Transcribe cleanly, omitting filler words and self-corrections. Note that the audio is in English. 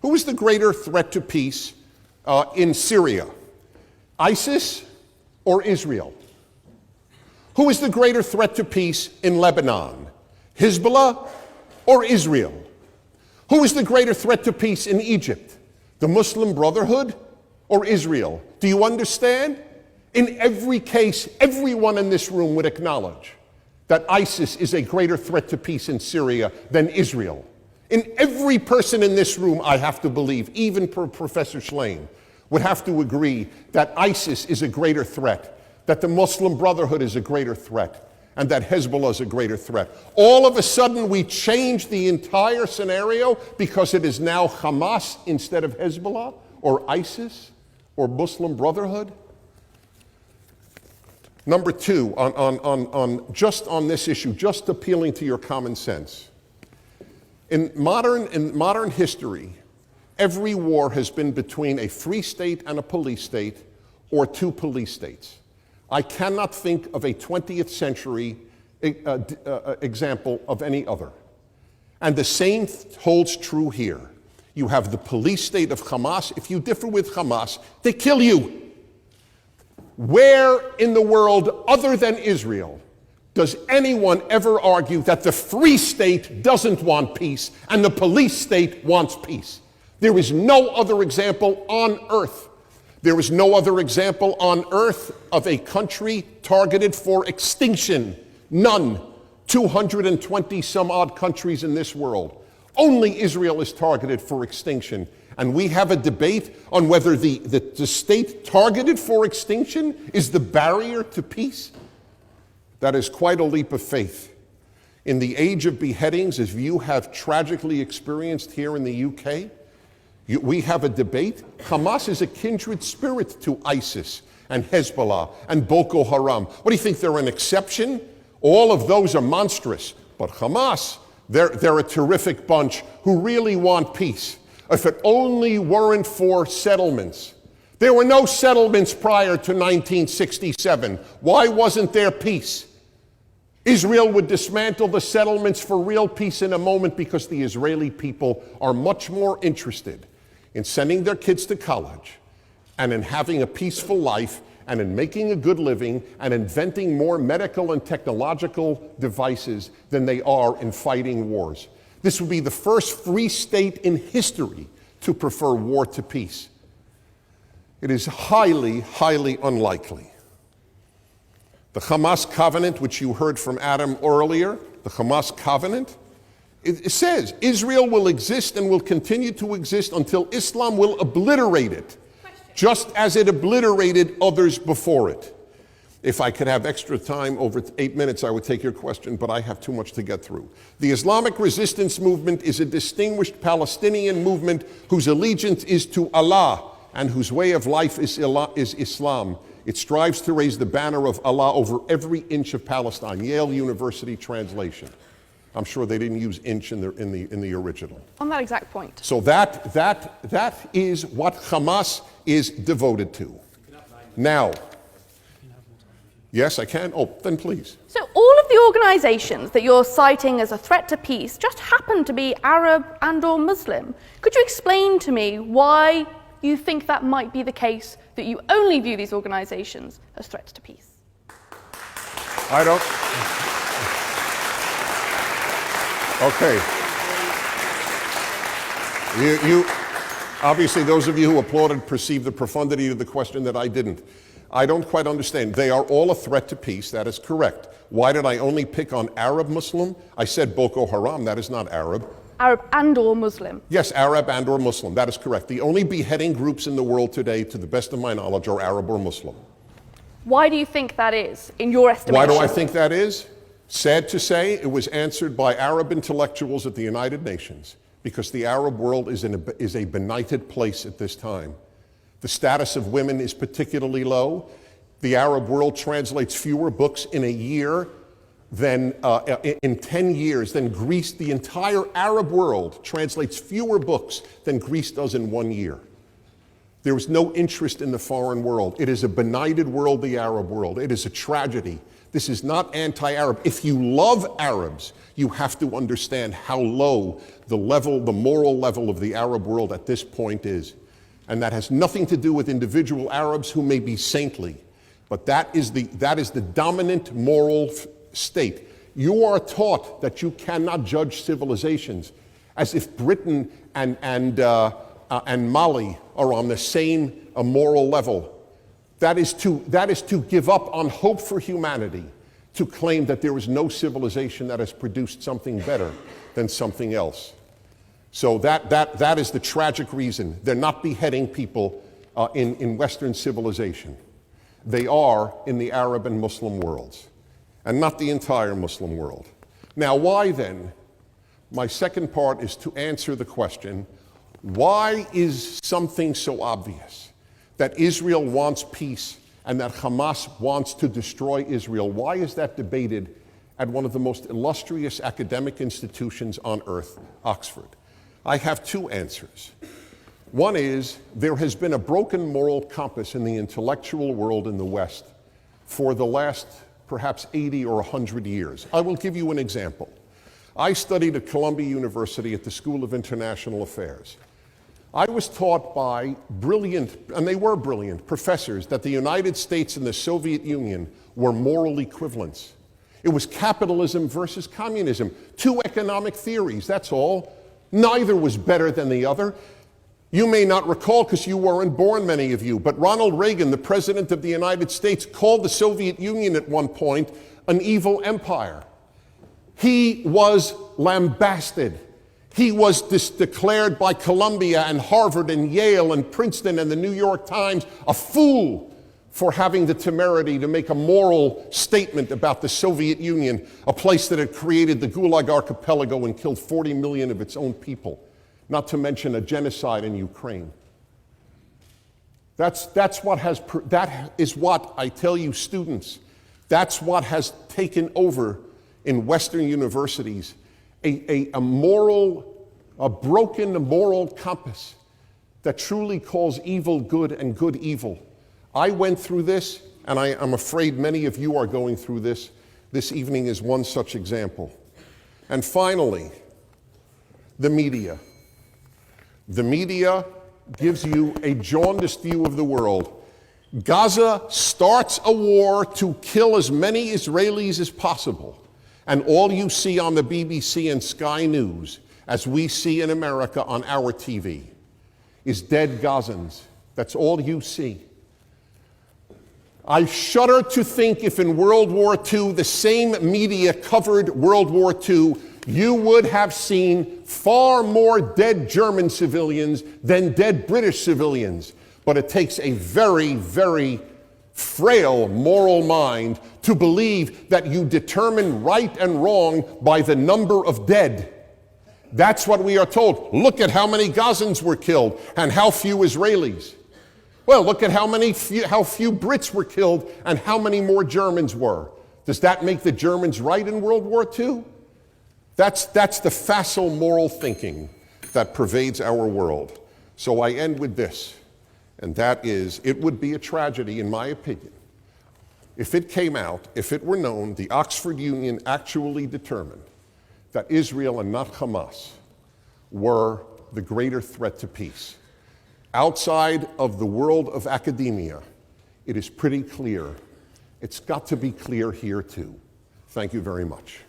Who is the greater threat to peace in Syria? ISIS or Israel? Who is the greater threat to peace in Lebanon? Hezbollah or Israel? Who is the greater threat to peace in Egypt? The Muslim Brotherhood or Israel? Do you understand? In every case, everyone in this room would acknowledge that ISIS is a greater threat to peace in Syria than Israel. In every person in this room, I have to believe, even Professor Schlein, would have to agree that ISIS is a greater threat, that the Muslim Brotherhood is a greater threat, and that Hezbollah is a greater threat. All of a sudden, we change the entire scenario because it is now Hamas instead of Hezbollah, or ISIS, or Muslim Brotherhood. Number two, just on this issue, just appealing to your common sense. In modern history, every war has been between a free state and a police state, or two police states. I cannot think of a 20th century example of any other. And the same holds true here. You have the police state of Hamas. If you differ with Hamas, they kill you. Where in the world other than Israel does anyone ever argue that the free state doesn't want peace and the police state wants peace? There is no other example on earth. There is no other example on earth of a country targeted for extinction. None. 220 some odd countries in this world. Only Israel is targeted for extinction. And we have a debate on whether the state targeted for extinction is the barrier to peace. That is quite a leap of faith. In the age of beheadings, as you have tragically experienced here in the UK, we have a debate. Hamas is a kindred spirit to ISIS and Hezbollah and Boko Haram. What do you think, they're an exception? All of those are monstrous. But Hamas, they're a terrific bunch who really want peace. If it only weren't for settlements. There were no settlements prior to 1967. Why wasn't there peace? Israel would dismantle the settlements for real peace in a moment because the Israeli people are much more interested in sending their kids to college and in having a peaceful life and in making a good living and inventing more medical and technological devices than they are in fighting wars. This would be the first free state in history to prefer war to peace. It is highly, highly unlikely. The Hamas covenant, which you heard from Adam earlier, the Hamas covenant, it says Israel will exist and will continue to exist until Islam will obliterate it, just as it obliterated others before it. If I could have extra time, over 8 minutes, I would take your question, but I have too much to get through. The Islamic resistance movement is a distinguished Palestinian movement whose allegiance is to Allah and whose way of life is Islam. It strives to raise the banner of Allah over every inch of Palestine. Yale University translation. I'm sure they didn't use inch in the original. On that exact point. So that is what Hamas is devoted to. Now, yes, I can. Oh, then please. So all of the organizations that you're citing as a threat to peace just happen to be Arab and or Muslim. Could you explain to me why you think that might be the case, that you only view these organizations as threats to peace? I don't. Okay. You obviously, those of you who applauded perceived the profundity of the question that I didn't. I don't quite understand. They are all a threat to peace. That is correct. Why did I only pick on Arab Muslim? I said Boko Haram. That is not Arab. Arab and or Muslim. Yes, Arab and or Muslim. That is correct. The only beheading groups in the world today, to the best of my knowledge, are Arab or Muslim. Why do you think that is, in your estimation? Why do I think that is? Sad to say, it was answered by Arab intellectuals at the United Nations, because the Arab world is a benighted place at this time. The status of women is particularly low. The Arab world translates fewer books in a year than in 10 years than Greece. The entire Arab world translates fewer books than Greece does in 1 year. There is no interest in the foreign world. It is a benighted world, the Arab world. It is a tragedy This is not anti-Arab. If you love Arabs, you have to understand how low the moral level of the Arab world at this point is. And that has nothing to do with individual Arabs who may be saintly, but that is the dominant moral state. You are taught that you cannot judge civilizations as if Britain and Mali are on the same moral level. That is to give up on hope for humanity, to claim that there is no civilization that has produced something better than something else. So that is the tragic reason. They're not beheading people in Western civilization. They are in the Arab and Muslim worlds, and not the entire Muslim world. Now, why then? My second part is to answer the question, why is something so obvious? That Israel wants peace and that Hamas wants to destroy Israel. Why is that debated at one of the most illustrious academic institutions on earth, Oxford? I have two answers. One is, there has been a broken moral compass in the intellectual world in the West for the last perhaps 80 or 100 years. I will give you an example. I studied at Columbia University at the School of International Affairs. I was taught by brilliant, and they were brilliant, professors that the United States and the Soviet Union were moral equivalents. It was capitalism versus communism, two economic theories, that's all. Neither was better than the other. You may not recall, because you weren't born, many of you, but Ronald Reagan, the President of the United States, called the Soviet Union at one point an evil empire. He was lambasted. He was declared by Columbia and Harvard and Yale and Princeton and the New York Times a fool for having the temerity to make a moral statement about the Soviet Union, a place that had created the Gulag Archipelago and killed 40 million of its own people, not to mention a genocide in Ukraine. That is what I tell you, students, that's what has taken over in Western universities. A broken moral compass that truly calls evil good and good evil. I went through this, and I'm afraid many of you are going through this. This evening is one such example. And finally, the media. The media gives you a jaundiced view of the world. Gaza starts a war to kill as many Israelis as possible. And all you see on the BBC and Sky News, as we see in America on our TV, is dead Gazans. That's all you see. I shudder to think if in World War II the same media covered World War II, you would have seen far more dead German civilians than dead British civilians. But it takes a very, very frail moral mind to believe that you determine right and wrong by the number of dead. That's what we are told. Look at how many Gazans were killed and how few Israelis. Well, look at how few Brits were killed and how many more Germans were. Does that make the Germans right in World War II? That's the facile moral thinking that pervades our world. So I end with this, and that is, it would be a tragedy, in my opinion, if it came out, if it were known, the Oxford Union actually determined that Israel and not Hamas were the greater threat to peace. Outside of the world of academia, it is pretty clear. It's got to be clear here too. Thank you very much.